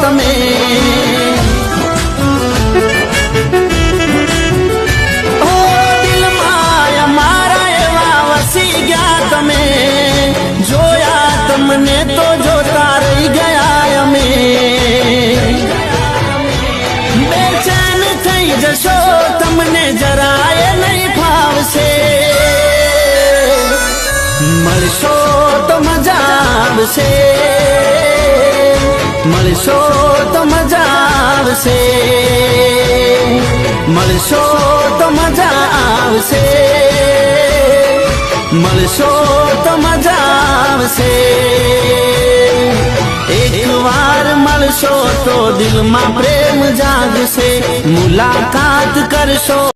તમે। ઓ દિલમાં અમારા એવા વસી ગયા તમે, જોયા તમને તો જોતા રહી ગયા અમે। બેચેન થઈ જશો તમને જરાય નહીં ફાવશે, મળશો તો મજા આવશે, મળશો તો મજા આવશે, મળશો તો મજા આવશે, મળશો તો મજા આવશે। એક વાર મળશો તો દિલમાં પ્રેમ જાગશે, મુલાકાત કરશો।